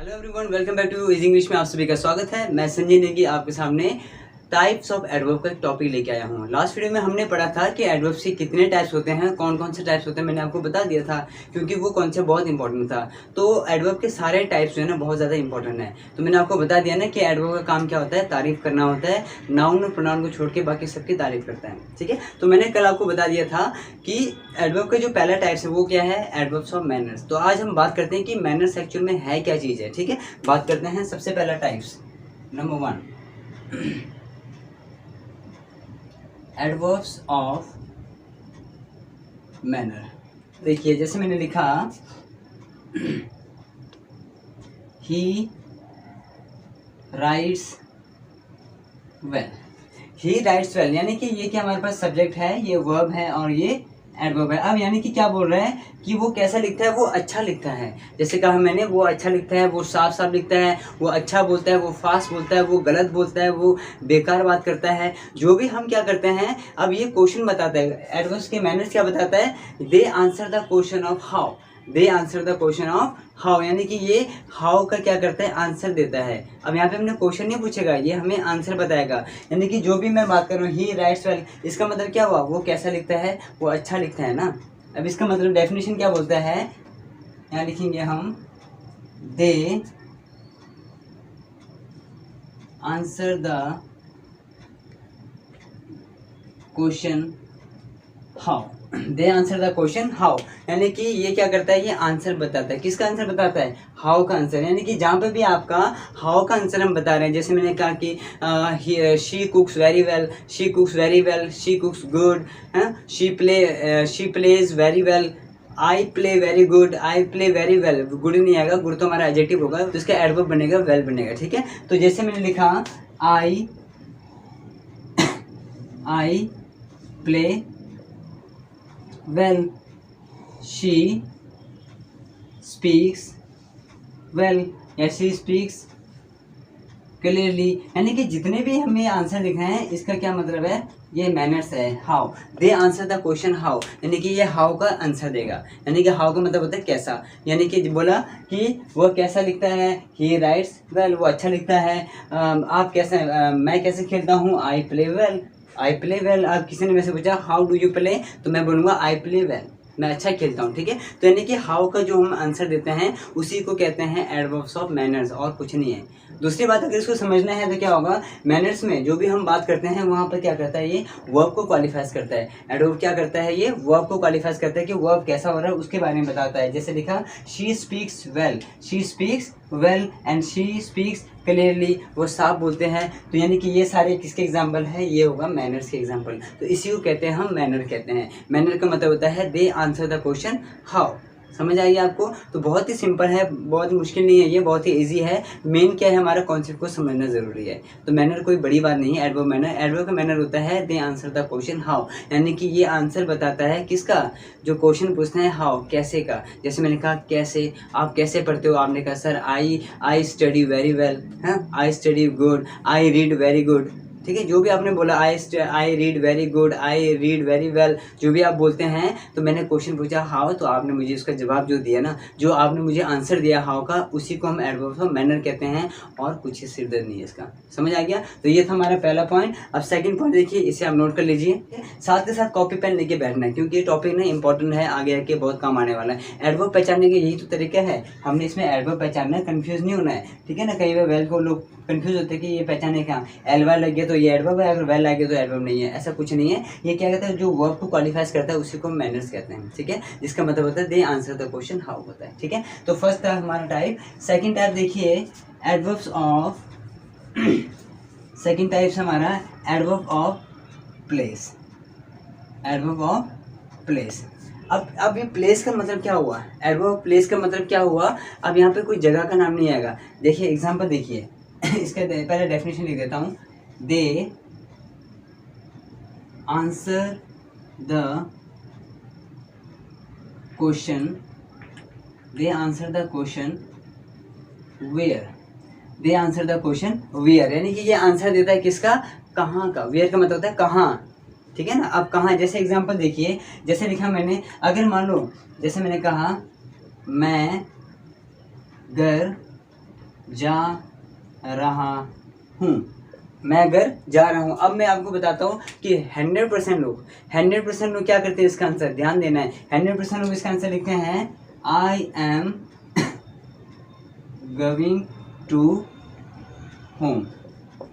Hello everyone, welcome back to easy English में आप सभी का स्वागत है। मैं संजय नेगी आपके सामने टाइप्स ऑफ एडवर्ब का एक टॉपिक लेके आया हूँ। लास्ट वीडियो में हमने पढ़ा था कि एडवर्ब्स के कितने टाइप्स होते हैं, कौन कौन से टाइप्स होते हैं, मैंने आपको बता दिया था क्योंकि वो कॉन्सेप्ट बहुत इंपॉर्टेंट था। तो एडवर्ब के सारे टाइप्स जो है ना बहुत ज़्यादा इंपॉर्टेंट है। तो मैंने आपको बता दिया ना कि एडवर्ब का काम क्या होता है, तारीफ करना होता है। नाउन और प्रोनाउन को छोड़ के बाकी सबकी तारीफ करता है, ठीक है। तो मैंने कल आपको बता दिया था कि एडवर्ब का जो पहला टाइप्स है वो क्या है, एडवर्ब्स ऑफ मैनर्स। तो आज हम बात करते हैं कि मैनर्स एक्चुअल में है क्या चीज़ है, ठीक है। बात करते हैं सबसे पहला types, number 1 adverbs of manner. देखिए जैसे मैंने लिखा ही राइट्स वेल। ही राइट्स वेल यानी कि ये क्या हमारे पास सब्जेक्ट है, ये वर्ब है और ये एडवर्ब है। अब यानी कि क्या बोल रहे हैं कि वो कैसा लिखता है, वो अच्छा लिखता है। जैसे कहा मैंने, वो अच्छा लिखता है, वो साफ साफ लिखता है, वो अच्छा बोलता है, वो फास्ट बोलता है, वो गलत बोलता है, वो बेकार बात करता है। जो भी हम क्या करते हैं, अब ये क्वेश्चन बताता है, एडवर्ब्स के मैनर्स क्या बताता है, they answer the question of how. They answer the question of how यानी कि ये हाउ का क्या करता है, आंसर देता है। अब यहाँ पे हमने क्वेश्चन नहीं पूछेगा, ये हमें आंसर बताएगा। यानी कि जो भी मैं बात कर रहा हूँ, ही राइट्स वेल, इसका मतलब क्या हुआ, वो कैसा लिखता है, वो अच्छा लिखता है ना। अब इसका मतलब डेफिनेशन क्या बोलता है, यहाँ लिखेंगे हम, they answer the question how. They answer the question how यानी कि ये क्या करता है, ये आंसर बताता है। किसका आंसर बताता है, हाउ का आंसर। यानी कि जहाँ पे भी आपका हाउ का आंसर हम बता रहे हैं, जैसे मैंने कहा कि she कुक्स very well, she कुक्स very well, she कुक्स good, she plays very well, I play very good, I play very well. Good नहीं आएगा, गुड तो हमारा एडजेक्टिव होगा, तो इसका एडवर्ब बनेगा वेल बनेगा, ठीक है। तो जैसे मैंने लिखा I play well, she speaks well या she speaks clearly। यानी कि जितने भी हमें आंसर लिखे हैं, इसका क्या मतलब है, ये मैनर्स है। How, they answer the question how यानी कि ये हाउ का आंसर देगा। यानी कि हाउ का मतलब होता है कैसा। यानी कि बोला कि वो कैसा लिखता है, ही राइट्स वेल, वो अच्छा लिखता है। आप कैसे, मैं कैसे खेलता हूँ, I play well, I play well. अब किसी ने मेरे से पूछा हाउ डू यू प्ले, तो मैं बोलूँगा आई प्ले वेल, मैं अच्छा खेलता हूँ, ठीक है। तो यानी कि हाउ का जो हम आंसर देते हैं उसी को कहते हैं एडवर्ब्स ऑफ मैनर्स, और कुछ नहीं है। दूसरी बात, अगर इसको समझना है तो क्या होगा, मैनर्स में जो भी हम बात करते हैं वहाँ पर क्या करता है, ये वर्ब को क्वालिफाइज करता है। एडवर्ब क्या करता है, ये वर्ब को क्वालिफाइज करता है कि वर्ब कैसा हो रहा है उसके बारे में बताता है। जैसे लिखा she speaks well, she speaks well and she speaks clearly, वो साफ बोलते हैं। तो यानी कि ये सारे किसके एग्जाम्पल है, ये होगा मैनर्स के एग्जाम्पल। तो इसी को कहते हैं हम मैनर कहते हैं। मैनर का मतलब होता है they answer the question how. समझ आई आपको। तो बहुत ही सिंपल है, बहुत मुश्किल नहीं है, ये बहुत ही इजी है। मेन क्या है, हमारा कॉन्सेप्ट को समझना जरूरी है। तो मैनर कोई बड़ी बात नहीं है। एडवर्ब मैनर, एडवर्ब का मैनर होता है they answer the question how यानी कि ये आंसर बताता है किसका, जो क्वेश्चन पूछते हैं हाउ, कैसे का। जैसे मैंने कहा कैसे, आप कैसे पढ़ते हो, आपने कहा sir I study very well, I study good, I read very good, ठीक है। जो भी आपने बोला, I read very good, I read very well, जो भी आप बोलते हैं, तो मैंने क्वेश्चन पूछा हाउ, तो आपने मुझे उसका जवाब जो दिया ना, जो आपने मुझे आंसर दिया हाउ का, उसी को हम एडवर्ब ऑफ मैनर कहते हैं। और कुछ ही सिरदर्द नहीं है इसका। समझ आ गया। तो ये था हमारा पहला पॉइंट। अब सेकंड पॉइंट देखिए, इसे आप नोट कर लीजिए, साथ के साथ कॉपी पेन लेके बैठना है क्योंकि ये टॉपिक ना इंपॉर्टेंट है, आगे आके बहुत काम आने वाला है। एडवर्ब पहचानने के यही तो तरीका है, हमने इसमें एडवर्ब पहचानना है, कंफ्यूज नहीं होना है, ठीक है ना। कई बार वेल को लोग कंफ्यूज होते हैं कि ये पहचाने क्या, एल वाई लग गया तो ये एडवर्ब है, अगर वेल लग गया तो एडवर्ब नहीं है। ऐसा कुछ नहीं है। ये क्या कहता है, जो वर्ब को क्वालिफाइज करता है उसी को मैनर्स कहते हैं, ठीक है। जिसका मतलब होता है they answer the question how होता है, ठीक है। तो फर्स्ट था हमारा टाइप। सेकंड टाइप देखिए, एडवर्ब्स ऑफ सेकंड टाइप हमारा adverb of place. Adverb of place. अब ये प्लेस का मतलब क्या हुआ, एडवर्ब प्लेस का मतलब क्या हुआ। अब यहाँ पे कोई जगह का नाम नहीं आएगा। देखिए एग्जांपल देखिए इसका पहले डेफिनेशन लिख देता हूँ। They answer the question, they answer the question where, they answer the question where यानी कि ये आंसर देता है किसका, कहाँ का। वेयर का मतलब होता है कहाँ, ठीक है ना। अब कहाँ, जैसे एग्जांपल देखिए, जैसे लिखा मैंने, अगर मान लो जैसे मैंने कहा मैं घर जा रहा हूँ, मैं घर जा रहा हूँ। अब मैं आपको बताता हूँ कि 100% लोग क्या करते हैं, इसका आंसर ध्यान देना है। 100% लोग इसका आंसर लिखते हैं I am going to home.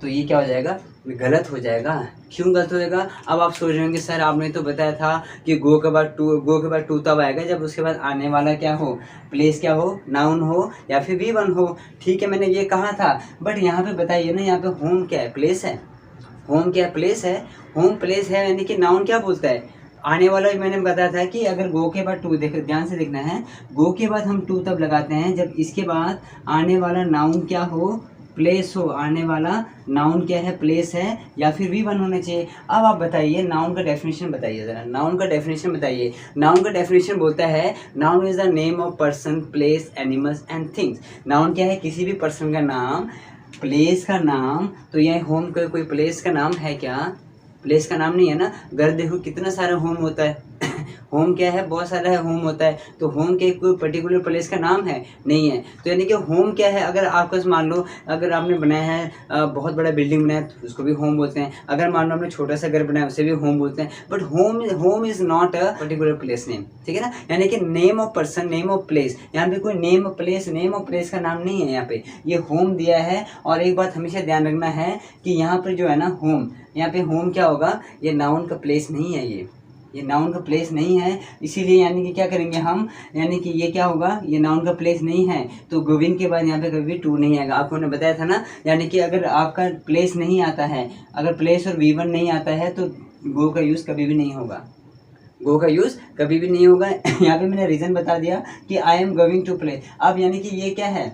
तो ये क्या हो जाएगा, गलत हो जाएगा। क्यों गलत हो जाएगा? अब आप सोच रहे होंगे सर आपने तो बताया था कि गो के बाद टू तब आएगा जब उसके बाद आने वाला क्या हो, प्लेस क्या हो, नाउन हो या फिर V1 हो। ठीक है, मैंने ये कहा था, बट यहाँ पे बताइए ना, यहाँ पे होम क्या है, प्लेस है। होम क्या प्लेस है, होम प्लेस है, यानी कि नाउन क्या बोलता है, आने वाला। मैंने बताया था कि अगर गो के बाद टू, देखो ध्यान से देखना है, गो के बाद हम टू तब लगाते हैं जब इसके बाद आने वाला नाउन क्या हो, प्लेस हो। आने वाला नाउन क्या है, प्लेस है या फिर V1 होना चाहिए। अब आप बताइए नाउन का डेफिनेशन बताइए ज़रा, नाउन का डेफिनेशन बताइए। नाउन का डेफिनेशन बोलता है noun is the name of person, place, animals and things. Noun क्या है, किसी भी पर्सन का नाम, प्लेस का नाम। तो ये होम का कोई प्लेस का नाम है क्या? प्लेस का नाम नहीं है ना। घर देखो कितना सारा होम होता है होम क्या है, बहुत सारा है होम होता है। तो होम के कोई पर्टिकुलर प्लेस का नाम है नहीं है। तो यानी कि होम क्या है, अगर आपका मान लो अगर आपने बनाया है बहुत बड़ा बिल्डिंग बनाया तो उसको भी होम बोलते हैं। अगर मान लो आपने छोटा सा घर बनाया उसे भी होम बोलते हैं। But home is not a particular place name, ठीक है ना। यानी कि name of person, name of place, यहाँ पे कोई नेम ऑफ प्लेस का नाम नहीं है यहाँ पे, ये होम दिया है। और एक बात हमेशा ध्यान रखना है कि यहाँ पर जो है ना होम, यहाँ पे होम क्या होगा, ये नाउन का प्लेस नहीं है, ये नाउन का प्लेस नहीं है। इसीलिए यानी कि क्या करेंगे हम, यानी कि ये क्या होगा, ये नाउन का प्लेस नहीं है तो गोविंद के बाद यहाँ पे कभी भी टू नहीं आएगा। आपको ने बताया था ना, यानी कि अगर आपका प्लेस नहीं आता है, अगर प्लेस और V1 नहीं आता है तो गो का यूज़ कभी भी नहीं होगा, गो का यूज़ कभी भी नहीं होगा। यहाँ पे मैंने रीज़न बता दिया कि I am going to play. अब यानी कि ये क्या है,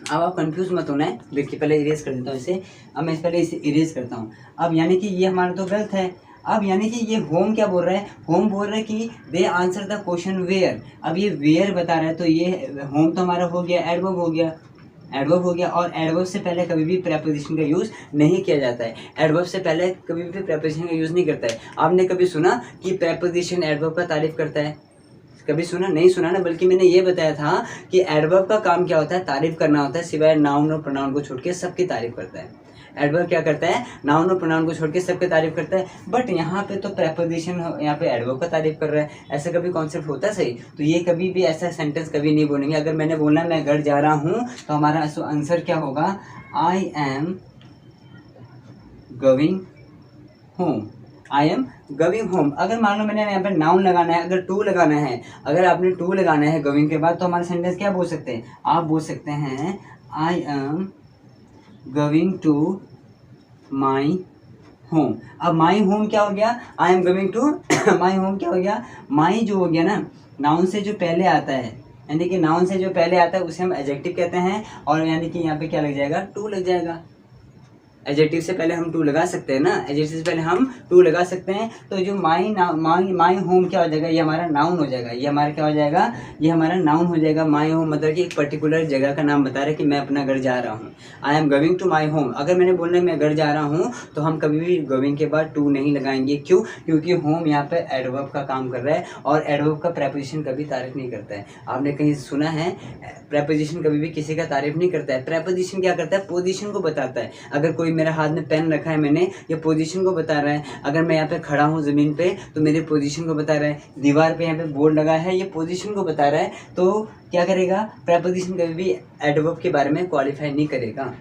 अब आप कंफ्यूज मत होना है। देखिए पहले इरेज कर देता हूँ इसे, अब मैं पहले इसे इरेज करता हूँ। अब यानी कि ये हमारा तो गलत है। अब यानी कि ये होम क्या बोल रहा है, होम बोल रहा है कि they answer the question where. अब ये वेयर बता रहा है तो ये होम तो हमारा हो गया, एडवर्ब हो गया, एडवर्ब हो गया। और एडवर्ब से पहले कभी भी प्रेपोजिशन का यूज़ नहीं किया जाता है। एडवर्ब से पहले कभी भी प्रेपोजिशन का यूज़ नहीं करता है। आपने कभी सुना कि प्रेपोजिशन एडवर्ब का तारीफ करता है? कभी सुना? नहीं सुना ना। बल्कि मैंने ये बताया था कि एडवर्ब का काम क्या होता है, तारीफ करना होता है, सिवाय नाउन और प्रोनाउन को छोड़ के सबकी तारीफ करता है। एडवर्ब क्या करता है, नाउन और प्रोनाउन को छोड़ के सबकी तारीफ करता है। बट यहाँ पे तो प्रेपोजिशन यहाँ पे एडवर्ब का तारीफ कर रहा है, ऐसा कभी कॉन्सेप्ट होता है सही? तो ये कभी भी ऐसा सेंटेंस कभी नहीं बोलेंगे। अगर मैंने बोला मैं घर जा रहा हूँ तो हमारा आंसर क्या होगा, आई am going home, I am going home. अगर मान लो मैंने यहाँ पे नाउन लगाना है, अगर टू लगाना है, अगर आपने टू लगाना है गोइंग के बाद, तो हमारा सेंटेंस क्या बोल सकते हैं, आप बोल सकते हैं I am going to my home. अब माई होम क्या हो गया, I am going to my home क्या हो गया, माई जो हो गया ना, नाउन से जो पहले आता है, यानी कि नाउन से जो पहले आता है उसे हम एडजेक्टिव कहते हैं। और यानी कि यहाँ पे क्या लग जाएगा, टू लग जाएगा। एडजेक्टिव से पहले हम टू लगा सकते हैं ना, एडजेक्टिव से पहले हम टू लगा सकते हैं। तो जो माई होम क्या हो जाएगा, ये हमारा नाउन हो जाएगा, ये हमारा क्या हो जाएगा, ये हमारा नाउन हो जाएगा। माई होम मतलब कि एक पर्टिकुलर जगह का नाम बता रहा है कि मैं अपना घर जा रहा हूँ। I am going to my home. अगर मैंने बोलना है मैं घर जा रहा हूँ तो हम कभी भी गोइंग के बाद टू नहीं लगाएंगे। क्यों? क्योंकि होम यहाँ पे एडवर्ब का काम कर रहा है और एडवर्ब का प्रेपोजिशन कभी तारीफ नहीं करता है। आपने कहीं सुना है, प्रेपोजिशन कभी भी किसी का तारीफ नहीं करता है। प्रेपोजिशन क्या करता है, पोजीशन को बताता है। अगर कोई मेरे हाथ में पेन रखा है मैंने, ये पोजीशन को बता रहा है। अगर मैं यहाँ पे खड़ा हूँ ज़मीन पे तो मेरे पोजीशन को बता रहा है। दीवार पे यहाँ पे बोर्ड लगा है, ये पोजीशन को बता रहा है। तो क्या करेगा, प्रेपोजिशन कभी भी एडवर्ब के बारे में क्वालिफाई नहीं करेगा।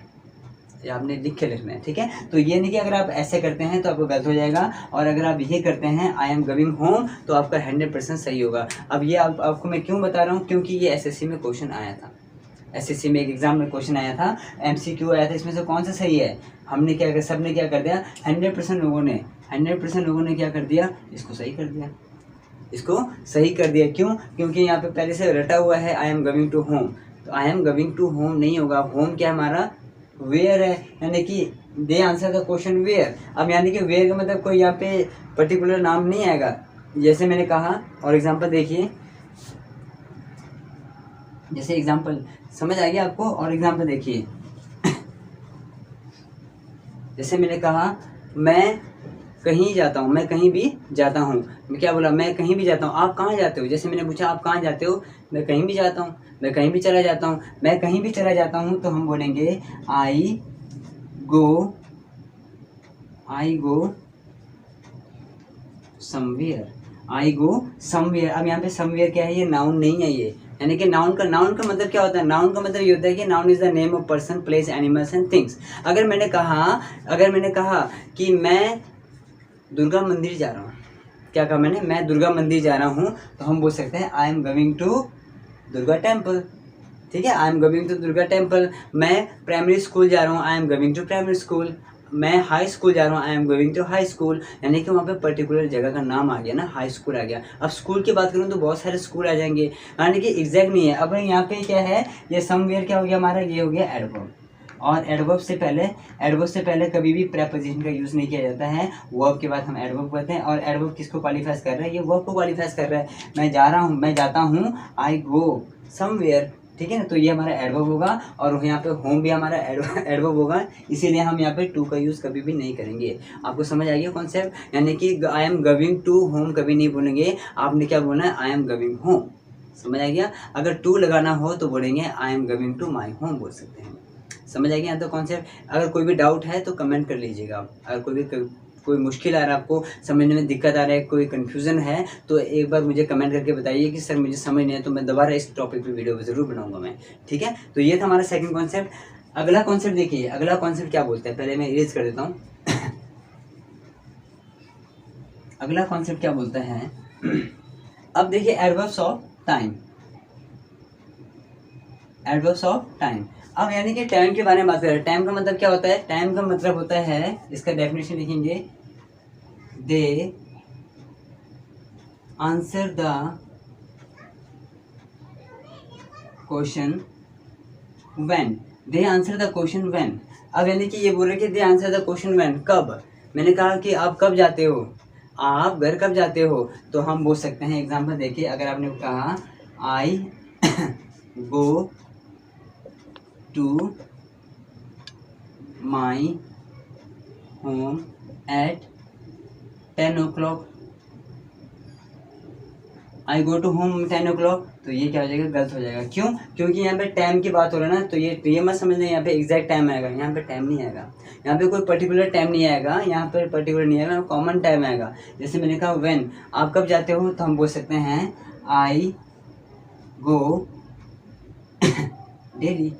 ये आपने लिख के लिखना है, ठीक है। तो ये नहीं कि अगर आप ऐसे करते हैं तो आपको गलत हो जाएगा, और अगर आप ये करते हैं आई एम गोइंग होम तो आपका 100% सही होगा। अब ये आपको मैं क्यों बता रहा हूँ, क्योंकि ये एसएससी में क्वेश्चन आया था। एसएससी में एक एग्जाम में क्वेश्चन आया था, MCQ आया था। इसमें से कौन सा सही है, हमने क्या, सब ने क्या कर दिया, 100% लोगों ने क्या कर दिया, इसको सही कर दिया, इसको सही कर दिया। क्यों? क्योंकि यहाँ पे पहले से रटा हुआ है I am going to home. तो I am going to home नहीं होगा। होम क्या हमारा वेयर है, यानी कि they answer the question where. अब यानी कि वेयर का मतलब कोई यहाँ पे पर्टिकुलर नाम नहीं आएगा, जैसे मैंने कहा। और एग्जाम्पल देखिए, जैसे एग्जाम्पल समझ आ गया आपको। और एग्जाम्पल देखिए, जैसे मैंने कहा मैं कहीं जाता हूँ, मैं कहीं भी जाता हूँ। मैं क्या बोला, मैं कहीं भी जाता हूँ। आप कहाँ जाते हो, जैसे मैंने पूछा आप कहाँ जाते हो, मैं कहीं भी जाता हूँ, मैं कहीं भी चला जाता हूँ। मैं कहीं भी चला जाता हूँ तो हम बोलेंगे आई गो समवेयर, आई गो समवेयर। अब यहाँ पे समवेयर क्या है, ये नाउन नहीं है ये, यानी कि नाउन का मतलब क्या होता है, नाउन का मतलब ये होता है कि noun is the name of person, place, animals and things. अगर मैंने कहा कि मैं दुर्गा मंदिर जा रहा हूँ, क्या कहा मैंने, मैं दुर्गा मंदिर जा रहा हूँ, तो हम बोल सकते हैं I am going to Durga temple. ठीक है, I am going to Durga temple. मैं प्राइमरी स्कूल जा रहा हूँ, I am going to primary school. मैं हाई स्कूल जा रहा हूँ, I am going to high school. यानी कि वहाँ पे पर्टिकुलर जगह का नाम आ गया ना, हाई स्कूल आ गया। अब स्कूल की बात करूँ तो बहुत सारे स्कूल आ जाएंगे, यानी कि एग्जैक्ट नहीं है। अब यहाँ पे क्या है, ये समवेयर क्या हो गया हमारा, ये हो गया एडवर्ब। और एडवर्ब से पहले कभी भी प्रेपोजिशन का यूज़ नहीं किया जाता है। वर्ब के बाद हम एडवर्ब करते हैं, और एडवर्ब किसको क्वालिफाइज कर रहा है, ये वर्ब को क्वालिफाइज कर रहा है। मैं जाता हूँ, आई गो समवेयर। ठीक है ना, तो ये हमारा एडवर्ब होगा, और यहाँ पे होम भी हमारा एडवर्ब होगा, इसीलिए हम यहाँ पे टू का यूज़ कभी भी नहीं करेंगे। आपको समझ आ गया कॉन्सेप्ट, यानी कि I am going to home कभी नहीं बोलेंगे, आपने क्या बोलना है, आई एम गोइंग होम। समझ आ गया। अगर टू लगाना हो तो बोलेंगे I am going to my home बोल सकते हैं। समझ आ गया तो कॉन्सेप्ट। अगर कोई भी डाउट है तो कमेंट कर लीजिएगा आप। अगर कोई मुश्किल आ रहा है, आपको समझने में दिक्कत आ रहा है, कोई कन्फ्यूज़न है, तो एक बार मुझे कमेंट करके बताइए कि सर मुझे समझ नहीं है, तो मैं दोबारा इस टॉपिक पे वीडियो ज़रूर बनाऊंगा मैं। ठीक है, तो ये था हमारा सेकंड कॉन्सेप्ट। अगला कॉन्सेप्ट देखिए, अगला कॉन्सेप्ट क्या बोलते हैं, पहले मैं इरेज कर देता हूँ। अगला कॉन्सेप्ट क्या बोलता है, अब देखिए adverbs of time, adverbs of time. अब यानी कि टाइम के बारे में बात करें। टाइम का मतलब क्या होता है, टाइम का मतलब होता है, इसका डेफिनेशन लिखेंगे, they answer the question when, they answer the question when. अब यानी कि ये बोल रहे कि they answer the question when, कब। मैंने कहा कि आप कब जाते हो, आप घर कब जाते हो, तो हम बोल सकते हैं, एग्जांपल देखिए, अगर आपने कहा I go to my home at 10 o'clock, I go to home 10 o'clock, तो ये क्या हो जाएगा, गलत हो जाएगा। क्यों, क्योंकि यहाँ पे टाइम की बात हो रहा है ना, तो ये मत समझना यहाँ पे एग्जैक्ट टाइम आएगा, यहाँ पे टाइम नहीं आएगा, यहाँ पे कोई पर्टिकुलर टाइम नहीं आएगा, यहाँ पे पर्टिकुलर नहीं आएगा, कॉमन टाइम आएगा। जैसे मैंने कहा व्हेन, आप कब जाते हो, तो हम बोल सकते हैं आई गो डेली,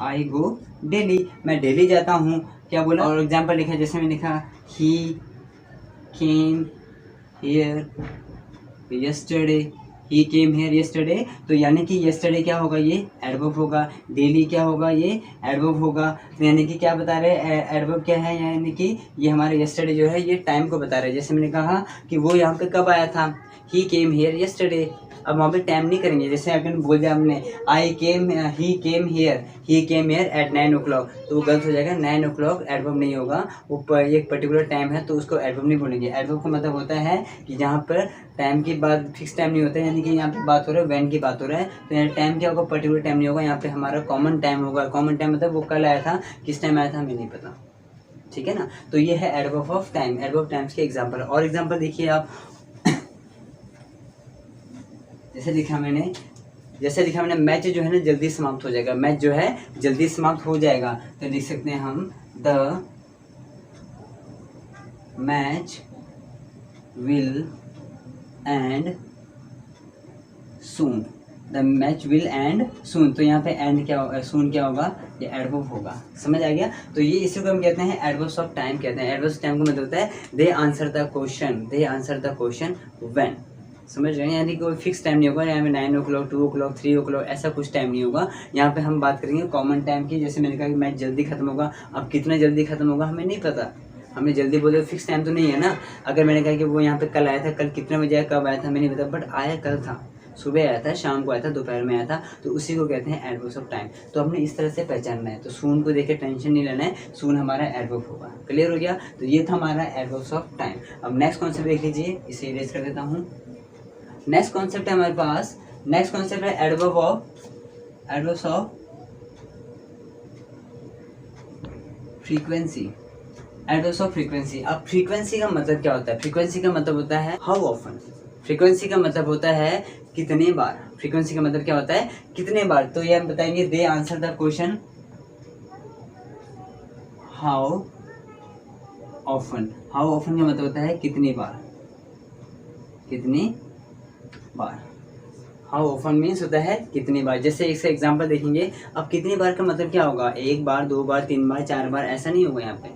आई गो डेली, मैं डेली जाता हूँ। क्या बोला, और एग्जाम्पल लिखा, जैसे मैंने लिखा he came here yesterday, he came here yesterday, तो यानी कि यस्टरडे क्या होगा, ये एडवर्ब होगा, डेली क्या होगा, ये एडवर्ब होगा। तो यानी कि क्या बता रहे हैं, एडवर्ब क्या है, यानी कि ये हमारे यस्टरडे जो है ये टाइम को बता रहा है। जैसे मैंने कहा कि वो यहाँ पे कब आया था, ही केम हियर यस्टरडे, अब वहाँ पे टाइम नहीं करेंगे। जैसे अगर बोल दिया हमने ही केम हियर एट 9 o'clock, तो वो गलत हो जाएगा, 9 o'clock एडवर्ब नहीं होगा, वो एक पर्टिकुलर टाइम है, तो उसको एडवर्ब नहीं बोलेंगे। एडवर्ब का मतलब होता है कि जहाँ पर टाइम की बात फिक्स टाइम नहीं होता है, यानी कि यहाँ पे बात हो रहा है व्हेन की बात हो रहा है, तो यहाँ टाइम क्या होगा, पर्टिकुलर टाइम नहीं होगा, यहाँ पे हमारा कॉमन टाइम होगा। कॉमन टाइम मतलब वो कल आया था, किस टाइम आया था हमें नहीं पता। ठीक है ना, तो ये है adverb of time, adverb times के एग्जाम्पल। और एग्जाम्पल देखिए आप, जैसे लिखा मैंने मैच जो है ना जल्दी समाप्त हो जाएगा, मैच जो है जल्दी समाप्त हो जाएगा, तो लिख सकते हैं हम the match will and soon, the match will and soon, तो यहाँ पे एंड क्या होगा, सून क्या होगा, ये एडवर्ब होगा। समझ आ गया, तो ये इसी को हम कहते हैं एडवर्ब्स ऑफ टाइम कहते हैं। एडवर्ब्स टाइम का मतलब होता है they answer the question when. समझ रहे हैं, यानी कोई फिक्स टाइम नहीं होगा, यहाँ पे 9 o'clock 2 o'clock 3 o'clock ऐसा कुछ टाइम नहीं होगा। यहाँ पे हम बात करेंगे कॉमन टाइम की। जैसे मैंने कहा कि मैच जल्दी खत्म होगा, अब कितना जल्दी खत्म होगा हमें नहीं पता, हमने जल्दी बोले फिक्स टाइम तो नहीं है ना। अगर मैंने कहा कि वो यहाँ पे कल आया था, कल कितने बजे आया, कब आया था हमें नहीं पता, बट आया कल था, सुबह आया था, शाम को आया था, दोपहर में आया था, तो उसी को कहते हैं एडवर्ब्स ऑफ टाइम। तो हमने इस तरह से पहचानना है, तो सून को देखे टेंशन नहीं लेना है, सून हमारा एडवर्ब होगा। क्लियर हो गया, तो ये था हमारा एडवर्ब्स ऑफ टाइम। अब नेक्स्ट कॉन्सेप्ट देख लीजिए, इसे इरेज कर देता हूँ। नेक्स्ट कॉन्सेप्ट है हमारे पास, नेक्स्ट कॉन्सेप्ट है adverbs of frequency. Adverbs of frequency. अब फ्रीक्वेंसी का मतलब क्या होता है? फ्रीक्वेंसी का मतलब होता है हाउ ऑफन। फ्रीक्वेंसी का मतलब होता है कितने बार। फ्रीक्वेंसी का मतलब क्या होता है? कितने बार। तो ये हम बताएंगे, they answer the question how often. How often का मतलब होता है कितनी बार, कितनी बार। हाउ ऑफन मीन्स होता है कितनी बार। जैसे इसका एग्जांपल देखेंगे। अब कितनी बार का मतलब क्या होगा? एक बार, दो बार, तीन बार, चार बार, ऐसा नहीं होगा यहाँ पे।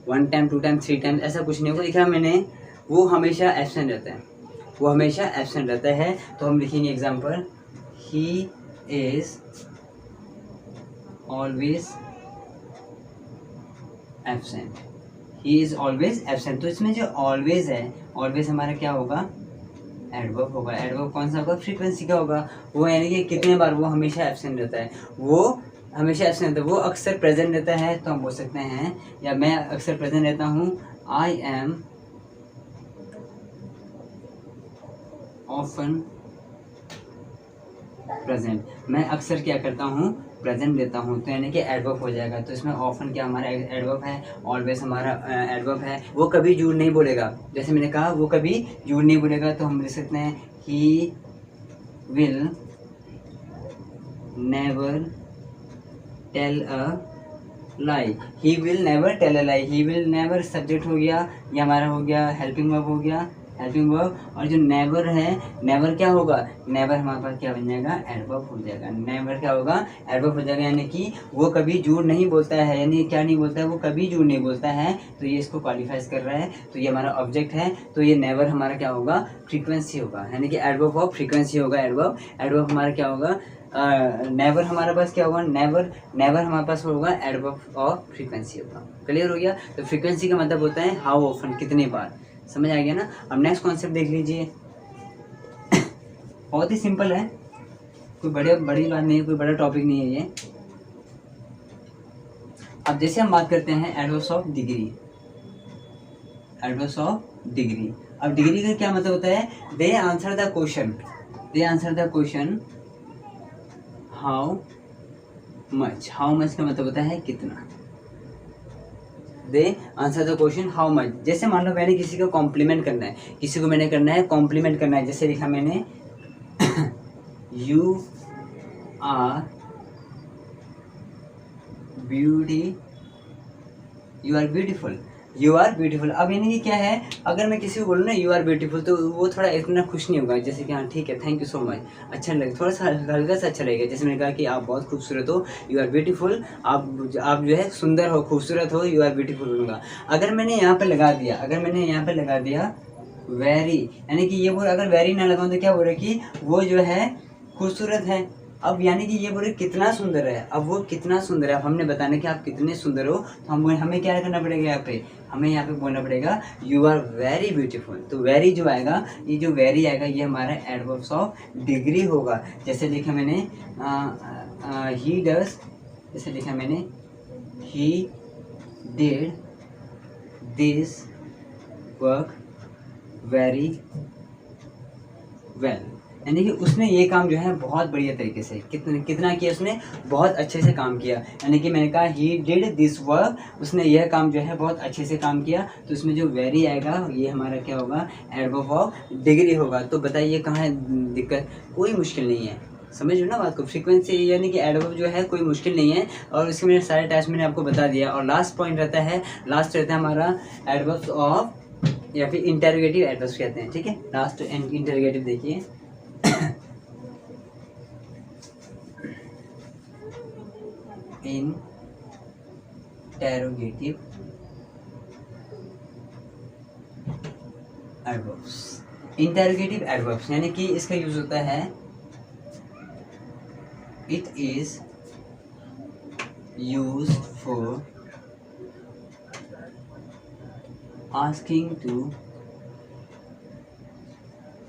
1 टाइम, 2 टाइम, 3 टाइम, ऐसा कुछ नहीं होगा। लिखा मैंने, वो हमेशा एब्सेंट रहता है, वो हमेशा एब्सेंट रहता है। तो हम लिखेंगे example, he is always absent. He is always absent. तो इसमें जो ऑलवेज है, ऑलवेज हमारा क्या होगा? एडवर्ब होगा। एडवर्ब कौन सा होगा? फ्रीक्वेंसी का होगा। वो यानी कि कितने बार वो हमेशा एब्सेंट रहता है, वो हमेशा एब्सेंट रहता है। वो अक्सर प्रेजेंट रहता है, तो हम बोल सकते हैं, या मैं अक्सर प्रेजेंट रहता हूँ, आई एम ऑफन प्रेजेंट। मैं अक्सर क्या करता हूँ? प्रेजेंट देता हूँ। तो यानी कि एडवर्ब हो जाएगा। तो इसमें ऑफन क्या हमारा एडवर्ब है, ऑलवेज हमारा एडवर्ब है। वो कभी झूठ नहीं बोलेगा, जैसे मैंने कहा वो कभी झूठ नहीं बोलेगा। तो हम लिख सकते हैं, he will never tell a lie. He will never tell a lie. He will never subject हो गया, ये हमारा हो गया हेल्पिंग वर्ब, हो गया हेल्पिंग वर्ब। और जो नेवर है, नेवर क्या होगा? नेवर हमारे पास क्या बन जाएगा? एडवर्ब हो जाएगा। नेवर क्या होगा? एडवर्ब हो जाएगा। यानी कि वो कभी झूठ नहीं बोलता है। यानी क्या नहीं बोलता है? वो कभी झूठ नहीं बोलता है। तो ये इसको क्वालिफाइज कर रहा है। तो ये हमारा ऑब्जेक्ट है। तो ये नेवर हमारा क्या होगा? फ्रीक्वेंसी होगा, यानी कि एडवर्ब ऑफ फ्रीक्वेंसी होगा। एडवर्ब एडवर्ब हमारा क्या होगा? नेवर हमारे पास क्या होगा? नेवर नेवर हमारे पास होगा एडवर्ब ऑफ फ्रीक्वेंसी होगा। क्लियर हो गया? तो फ्रीक्वेंसी का मतलब होता है हाउ ऑफन, कितने बार। समझ आ गया ना? अब नेक्स्ट कॉन्सेप्ट देख लीजिए। बहुत ही सिंपल है, कोई बड़ी बात नहीं है, कोई बड़ा टॉपिक नहीं है ये। अब जैसे हम बात करते हैं adverbs of degree. Adverbs of degree. अब डिग्री का क्या मतलब होता है? They answer the question, they answer the question how much. How much का मतलब होता है कितना। They answer the question how much. जैसे मान लो मैंने किसी को कॉम्प्लीमेंट करना है, किसी को मैंने करना है कॉम्प्लीमेंट करना है। जैसे लिखा मैंने, you are beautiful, you are beautiful. अब यानी कि क्या है, अगर मैं किसी को बोलूँ ना यू आर ब्यूटीफुल, तो वो थोड़ा इतना खुश नहीं होगा। जैसे कि हाँ ठीक है, थैंक यू सो मच, अच्छा लगे, थोड़ा सा हल्का सा अच्छा लगेगा। जैसे मैंने कहा कि आप बहुत खूबसूरत हो, यू आर ब्यूटीफुल। आप जो है सुंदर हो, खूबसूरत हो, यू आर ब्यूटीफुल बोलूँगा। अगर मैंने यहाँ पर लगा दिया, वेरी, यानी कि ये बोल, अगर वेरी ना लगाऊँ तो क्या बोल रहे कि वो जो है खूबसूरत है। अब यानी कि ये बोले कितना सुंदर है। अब वो कितना सुंदर है, अब हमने बताना कि आप कितने सुंदर हो, तो हमें क्या करना पड़ेगा? यहाँ पे हमें यहाँ पे बोलना पड़ेगा यू आर वेरी ब्यूटीफुल। तो वेरी जो आएगा, ये जो वेरी आएगा, ये हमारा एडवर्ब्स ऑफ डिग्री होगा। जैसे लिखा मैंने ही डज, जैसे लिखा मैंने he did this work very well, यानी कि उसने ये काम जो है बहुत बढ़िया तरीके से, कितना किया उसने? बहुत अच्छे से काम किया। यानी कि मैंने कहा ही डिड दिस वर्क, उसने यह काम जो है बहुत अच्छे से काम किया। तो इसमें जो वेरी आएगा, ये हमारा क्या होगा? एडवर्ब ऑफ डिग्री होगा। तो बताइए कहाँ है दिक्कत? कोई मुश्किल नहीं है, समझ लो ना बात को। फ्रीक्वेंसी यानी कि एडवर्ब जो है कोई मुश्किल नहीं है। और इसके मैंने सारे टाइप्स मैंने आपको बता दिया। और लास्ट पॉइंट रहता है, हमारा एडवर्ब्स ऑफ, या फिर इंटरोगेटिव एडवर्ब्स कहते हैं। ठीक है, लास्ट इंटरोगेटिव देखिए। Interrogative adverbs. इंटरोगेटिव एडवर्ब्स यानी कि इसका यूज होता है, it is used for asking to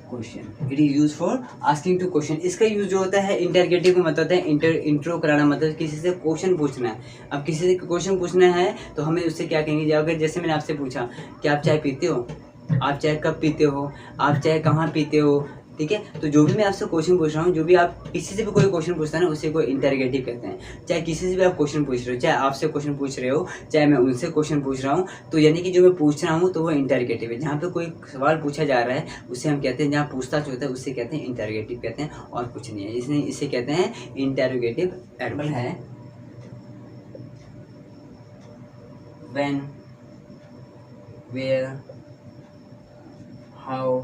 question. It is use for asking to question. इसका यूज जो होता है इंटरगेटिव का मतलब होता है इंट्रो कराना, मतलब किसी से क्वेश्चन पूछना है। अब किसी से क्वेश्चन पूछना है तो हमें उससे क्या कहेंगे? अगर जैसे मैंने आपसे पूछा कि आप चाय पीते हो, आप चाय कब पीते हो, आप चाय कहाँ पीते हो, ठीक है। तो जो भी मैं आपसे क्वेश्चन पूछ रहा हूँ, जो भी आप किसी से भी कोई क्वेश्चन पूछता है ना, उसे को इंटरोगेटिव कहते हैं। चाहे किसी से भी आप क्वेश्चन पूछ रहे हो, चाहे आपसे क्वेश्चन पूछ रहे हो, चाहे मैं उनसे क्वेश्चन पूछ रहा हूँ, तो यानी कि जो मैं पूछ रहा हूँ तो वो इंटरोगेटिव है। जहाँ पे कोई सवाल पूछा जा रहा है उसे हम कहते हैं, जहाँ पूछताछ होता है उससे कहते हैं इंटरोगेटिव कहते हैं, और कुछ नहीं है। इसलिए इसे कहते हैं इंटरोगेटिव एडवर्ब है। When, where, how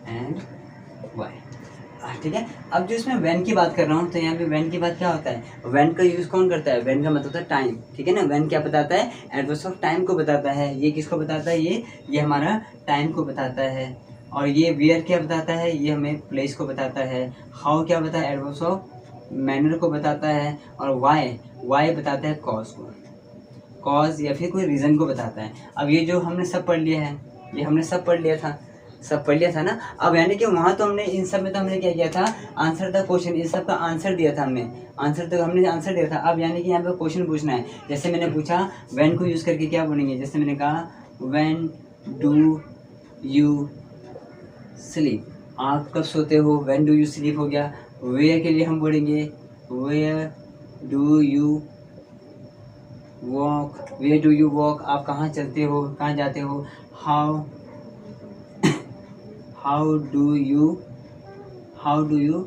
and why. ठीक है। अब जो इसमें व्हेन की बात कर रहा हूँ, तो यहाँ पे व्हेन की बात क्या होता है, व्हेन का यूज़ कौन करता है, व्हेन का मतलब होता है टाइम, ठीक है ना। व्हेन क्या बताता है, एडवर्ब्स ऑफ टाइम को बताता है। ये किसको बताता है, ये हमारा टाइम को बताता है। और ये वेयर क्या बताता है, ये हमें प्लेस को बताता है। हाउ क्या बताता है, एडवर्ब्स ऑफ मैनर को बताता है। और वाई बताता है कॉज को, कॉज या फिर कोई रीज़न को बताता है। अब ये जो हमने सब पढ़ लिया है, ये हमने सब पढ़ लिया था ना। अब यानी कि वहाँ तो हमने इन सब में तो हमने क्या किया था, आंसर द क्वेश्चन, इन सब का आंसर दिया था हमने, आंसर दिया था। अब यानी कि यहाँ पे क्वेश्चन पूछना है। जैसे मैंने पूछा व्हेन को यूज़ करके क्या बोलेंगे, जैसे मैंने कहा व्हेन डू यू स्लीप, आप कब सोते हो, व्हेन डू यू स्लीप हो गया। वेयर के लिए हम बोलेंगे where do you walk, where do you walk, आप कहाँ चलते हो, कहाँ जाते हो। हाउ डू यू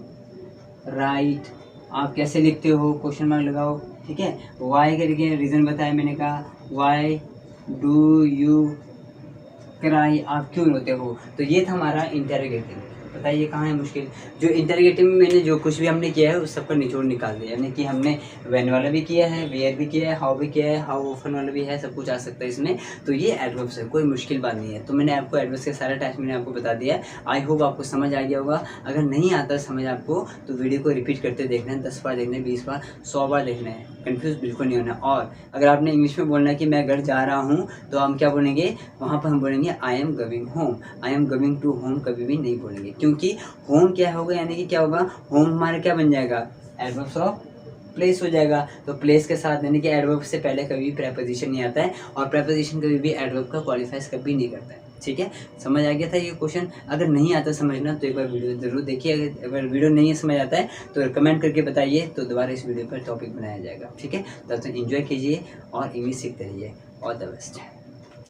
राइट, आप कैसे लिखते हो, क्वेश्चन मार्क लगाओ, ठीक है। वाई के लिए रीज़न बताया मैंने, कहा वाई डू यू क्राई, आप क्यों रोते हो। तो ये था हमारा इंटरोगेटिव। बताइए कहाँ है मुश्किल। जो इंटरोगेटिव में मैंने जो कुछ भी हमने किया है उस सबका निचोड़ निकाल दिया, यानी कि हमने व्हेन वाला भी किया है, वेयर भी किया है, हाउ भी किया है, हाउ ऑफन वाला भी है, सब कुछ आ सकता है इसमें। तो ये एडवर्ब्स है, कोई मुश्किल बात नहीं है। तो मैंने आपको एडवर्ब्स के सारे टाइप्स मैंने आपको बता दिया है। आई होप आपको समझ आ गया होगा। अगर नहीं आता समझ आपको तो वीडियो को रिपीट करते देखना है, 10 बार देखना है, 20 बार, 100 बार देखना है, कन्फ्यूज़ बिल्कुल नहीं होना। और अगर आपने इंग्लिश में बोलना है कि मैं घर जा रहा हूँ, तो हम क्या बोलेंगे, वहाँ पर हम बोलेंगे I am going home. I am going to home कभी भी नहीं बोलेंगे, क्योंकि होम क्या होगा, यानी कि क्या होगा, होम हमारा क्या बन जाएगा, एडवर्ब्स ऑफ प्लेस हो जाएगा। तो प्लेस के साथ यानी कि एडवर्ब से पहले कभी भी प्रेपोजिशन नहीं आता है, और प्रेपोजिशन कभी भी एडवर्ब का क्वालिफाइज कभी नहीं करता है। ठीक है, समझ आ गया था ये क्वेश्चन। अगर नहीं आता समझना तो एक बार वीडियो ज़रूर देखिए। अगर वीडियो नहीं समझ आता है तो कमेंट करके बताइए, तो दोबारा इस वीडियो पर टॉपिक बनाया जाएगा। ठीक है, तब तक एंजॉय कीजिए और इंग्लिश सीखते रहिए। All the best.